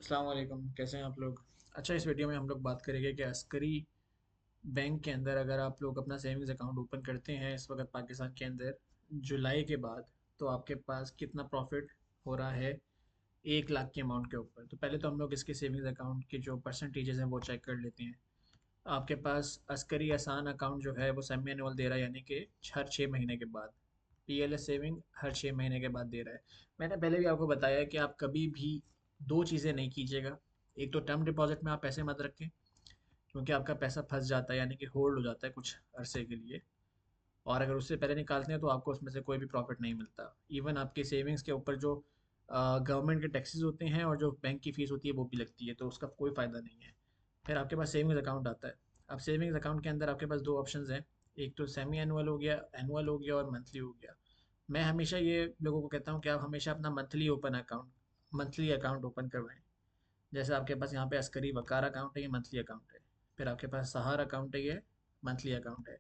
अस्सलाम वालेकुम, कैसे हैं आप लोग। अच्छा, इस वीडियो में हम लोग बात करेंगे कि अस्करी बैंक के अंदर अगर आप लोग अपना सेविंग्स अकाउंट ओपन करते हैं इस वक्त पाकिस्तान के अंदर जुलाई के बाद, तो आपके पास कितना प्रॉफिट हो रहा है 1 लाख के अमाउंट के ऊपर। तो पहले तो हम लोग इसके सेविंग्स अकाउंट के जो परसेंटेजेस हैं वो चेक कर लेते हैं। आपके पास अस्करी आसान अकाउंट जो है वो सेमी एनुअल दे रहा है, यानी कि हर 6 महीने के बाद। पीएलएस सेविंग हर 6 महीने के बाद दे रहा है। मैंने पहले भी आपको बताया कि आप कभी भी दो चीज़ें नहीं कीजिएगा। एक तो टर्म डिपॉजिट में आप पैसे मत रखें, क्योंकि आपका पैसा फंस जाता है, यानी कि होल्ड हो जाता है कुछ अरसे के लिए। और अगर उससे पहले निकालते हैं तो आपको उसमें से कोई भी प्रॉफिट नहीं मिलता। इवन आपके सेविंग्स के ऊपर जो गवर्नमेंट के टैक्सेस होते हैं और जो बैंक की फ़ीस होती है वो भी लगती है, तो उसका कोई फ़ायदा नहीं है। फिर आपके पास सेविंग्स अकाउंट आता है। अब सेविंग्स अकाउंट के अंदर आपके पास दो ऑप्शंस हैं। एक तो सेमी एनुअल हो गया, एनुअल हो गया और मंथली हो गया। मैं हमेशा ये लोगों को कहता हूँ कि आप हमेशा अपना मंथली अकाउंट ओपन करवाएं। जैसे आपके पास यहाँ पे अस्करी वकार अकाउंट है, ये मंथली अकाउंट है। फिर आपके पास सहार अकाउंट है, ये मंथली अकाउंट है।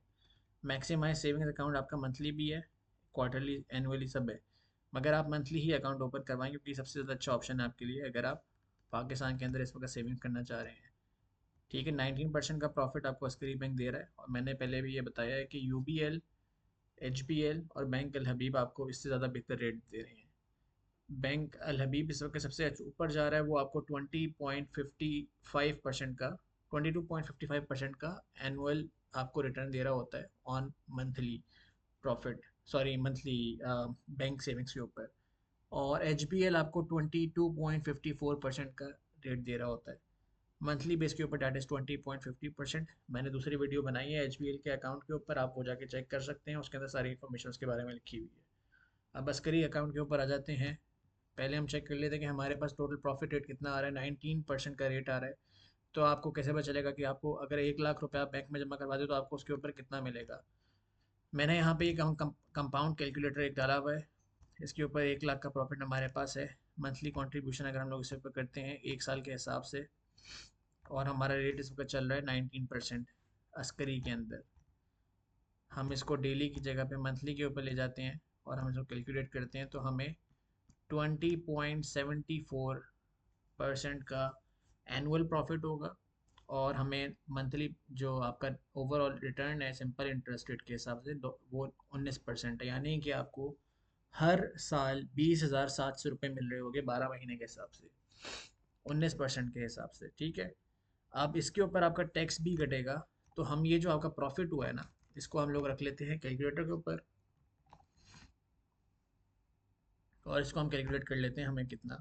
मैक्सिमाइज सेविंग्स अकाउंट आपका मंथली भी है, क्वार्टरली एनुअली सब है। मगर आप मंथली ही अकाउंट ओपन करवाएं, क्योंकि सबसे ज़्यादा अच्छा ऑप्शन है आपके लिए अगर आप पाकिस्तान के अंदर इस वक्त सेविंग करना चाह रहे हैं। ठीक है, 19% का प्रॉफिट आपको अस्करी बैंक दे रहा है, और मैंने पहले भी ये बताया है कि यूबीएल, एचबीएल और बैंक अल हबीब आपको इससे ज़्यादा बेहतर रेट दे रहे हैं। बैंक अल हबीब इस वक्त सबसे ऊपर जा रहा है, वो आपको 20.55% का 22.55% का एनुअल आपको रिटर्न दे रहा होता है on monthly profit, sorry monthly bank savings के ऊपर। और एच बी एल आपको 22.54% का रेट दे रहा होता है मंथली बेस के ऊपर, डेट इज़ 20.50%। मैंने दूसरी वीडियो बनाई है एच बी एल के अकाउंट के ऊपर, आप वो जाके चेक कर सकते हैं, उसके अंदर सारी इन्फॉर्मेशन उसके बारे में लिखी हुई है। अब अस्करी अकाउंट के ऊपर आ जाते हैं। पहले हम चेक कर लेते हैं कि हमारे पास टोटल प्रॉफिट रेट कितना आ रहा है। 19% का रेट आ रहा है। तो आपको कैसे पता चलेगा कि आपको अगर 1 लाख रुपए आप बैंक में जमा करवा दे तो आपको उसके ऊपर कितना मिलेगा। मैंने यहाँ पे एक कंपाउंड कैलकुलेटर एक डाला हुआ है। इसके ऊपर 1 लाख का प्रॉफिट हमारे पास है। मंथली कंट्रीब्यूशन अगर हम लोग इसे ऊपर करते हैं 1 साल के हिसाब से, और हमारा रेट इस वक्त चल रहा है 19% अस्करी के अंदर। हम इसको डेली की जगह पे मंथली के ऊपर ले जाते हैं और हम इसको कैलकुलेट करते हैं, तो हमें 20.74% का एनुअल प्रॉफिट होगा। और हमें मंथली जो आपका ओवरऑल रिटर्न है सिंपल इंटरेस्ट रेट के हिसाब से वो 19% है, यानी कि आपको हर साल 20,700 रुपये मिल रहे होंगे 12 महीने के हिसाब से, 19% के हिसाब से। ठीक है, अब इसके ऊपर आपका टैक्स भी कटेगा। तो हम ये जो आपका प्रॉफिट हुआ है ना, इसको हम लोग रख लेते हैं कैलकुलेटर के ऊपर, और इसको हम कैलकुलेट कर लेते हैं हमें कितना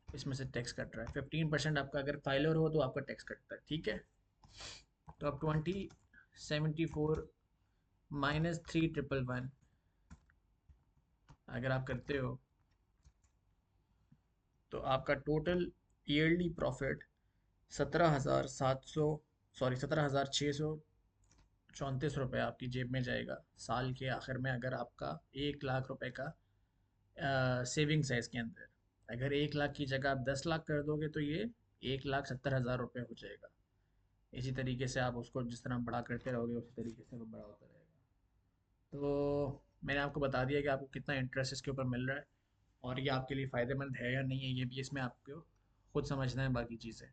इसमें से टैक्स कट रहा है। 15% आपका अगर फाइलर हो तो आपका टैक्स कटता है। ठीक है, तो अब 2074 माइनस 3111 अगर आप करते हो तो आपका टोटल ईयरली प्रॉफिट 17,700, सॉरी 17,634 रुपये आपकी जेब में जाएगा साल के आखिर में, अगर आपका 1 लाख रुपए का सेविंग्स है इसके अंदर। अगर 1 लाख की जगह आप 10 लाख कर दोगे तो ये 1,70,000 रुपये हो जाएगा। इसी तरीके से आप उसको जिस तरह बड़ा करते रहोगे उसी तरीके से वो बड़ा होता रहेगा। तो मैंने आपको बता दिया कि आपको कितना इंटरेस्ट इसके ऊपर मिल रहा है, और ये आपके लिए फ़ायदेमंद है या नहीं है, ये भी इसमें आपको खुद समझना है बाकी चीज़ें।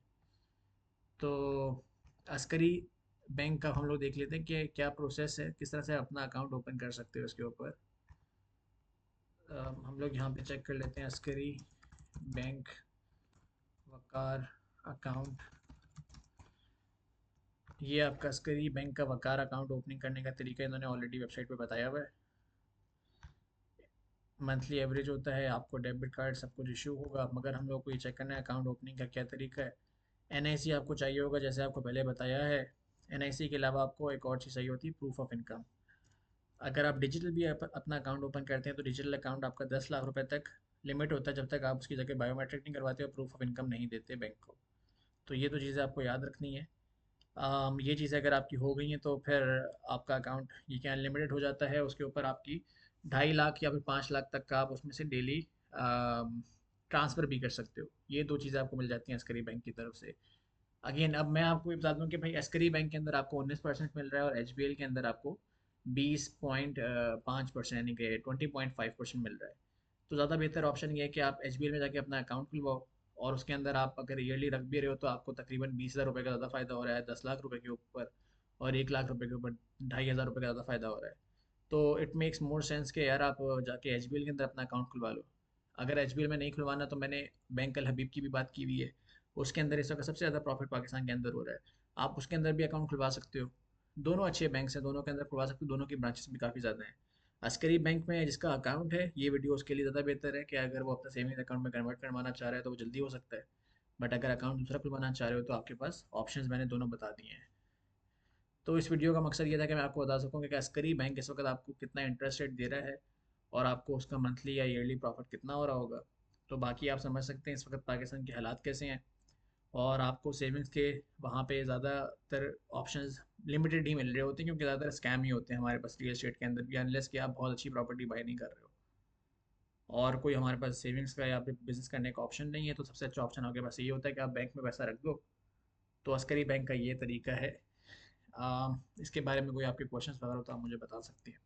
तो अस्करी बैंक का हम लोग देख लेते हैं कि क्या प्रोसेस है, किस तरह से अपना अकाउंट ओपन कर सकते हो इसके ऊपर। हम लोग यहाँ पे चेक कर लेते हैं अस्करी बैंक वकार अकाउंट। ये आपका अस्करी बैंक का वकार अकाउंट ओपनिंग करने का तरीका इन्होंने ऑलरेडी वेबसाइट पे बताया हुआ है। मंथली एवरेज होता है, आपको डेबिट कार्ड सब कुछ इशू होगा, मगर हम लोग को ये चेक करना है अकाउंट ओपनिंग का क्या तरीका है। एनआईसी आपको चाहिए होगा, जैसे आपको पहले बताया है। एनआईसी के अलावा आपको एक और चीज़ चाहिए होती है, प्रूफ ऑफ इनकम। अगर आप डिजिटल भी अपना अकाउंट ओपन करते हैं तो डिजिटल अकाउंट आपका 10 लाख रुपए तक लिमिट होता है, जब तक आप उसकी जगह बायोमेट्रिक नहीं करवाते और प्रूफ ऑफ इनकम नहीं देते बैंक को। तो ये तो चीज़ें आपको याद रखनी है। ये चीज़ें अगर आपकी हो गई हैं तो फिर आपका अकाउंट ये क्या अनलिमिटेड हो जाता है। उसके ऊपर आपकी 2.5 लाख या फिर 5 लाख तक का आप उसमें से डेली ट्रांसफ़र भी कर सकते हो। ये दो चीज़ें आपको मिल जाती हैं अस्करी बैंक की तरफ से। अगेन अब मैं आपको ये बता दूं कि भाई अस्करी बैंक के अंदर आपको 19% मिल रहा है, और एच बी एल के अंदर आपको 20.5% यानी कि 20.5% मिल रहा है। तो ज़्यादा बेहतर ऑप्शन ये है कि आप एच बी एल में जाके अपना अकाउंट खुलवाओ, और उसके अंदर आप अगर ईयरली रख भी रहे हो तो आपको तकरीबन 20,000 रुपये का ज़्यादा फ़ायदा हो रहा है 10 लाख रुपए के ऊपर, और 1 लाख रुपए के ऊपर 2,500 रुपये का ज़्यादा फ़ायदा हो रहा है। तो इट मेक्स मोर सेंस कि यार आप जाके एच के अंदर अपना अकाउंट खुलवा लो। अगर एच में नहीं खुलवाना तो मैंने बैंक अल हबीब की भी बात की हुई है, उसके अंदर इस वक्त सबसे ज़्यादा प्रॉफिट पाकिस्तान के अंदर हो रहा है। आप उसके अंदर भी अकाउंट खुलवा सकते हो। दोनों अच्छे बैंक हैं, दोनों के अंदर खुलवा सकते हो, दोनों की ब्रांचेस भी काफ़ी ज़्यादा हैं। अस्करी बैंक में जिसका अकाउंट है, ये वीडियो उसके लिए ज़्यादा बेहतर है कि अगर वो अपना सेविंग्स अकाउंट में कन्वर्ट करवाना चाह रहा है तो वो जल्दी हो सकता है। बट अगर अकाउंट दूसरा खुलवाना चाह रहे हो तो आपके पास ऑप्शंस मैंने दोनों बता दिए हैं। तो इस वीडियो का मकसद ये था कि मैं आपको बता सकूँ कि अस्करी बैंक इस वक्त आपको कितना इंटरेस्ट रेट दे रहा है और आपको उसका मंथली या ईयरली प्रॉफिट कितना हो रहा होगा। तो बाकी आप समझ सकते हैं इस वक्त पाकिस्तान के हालात कैसे हैं, और आपको सेविंग्स के वहाँ पे ज़्यादातर ऑप्शंस लिमिटेड ही मिल रहे होते हैं, क्योंकि ज़्यादातर स्कैम ही होते हैं हमारे पास रियल एस्टेट के अंदर भी, अनलेस कि आप बहुत अच्छी प्रॉपर्टी बाई नहीं कर रहे हो और कोई हमारे पास सेविंग्स का या फिर बिजनेस करने का ऑप्शन नहीं है। तो सबसे अच्छा ऑप्शन आपके पास ये होता है कि आप बैंक में पैसा रख दो। तो अस्करी बैंक का ये तरीका है। इसके बारे में कोई आपके क्वेश्चंस वगैरह हो तो आप मुझे बता सकते हैं।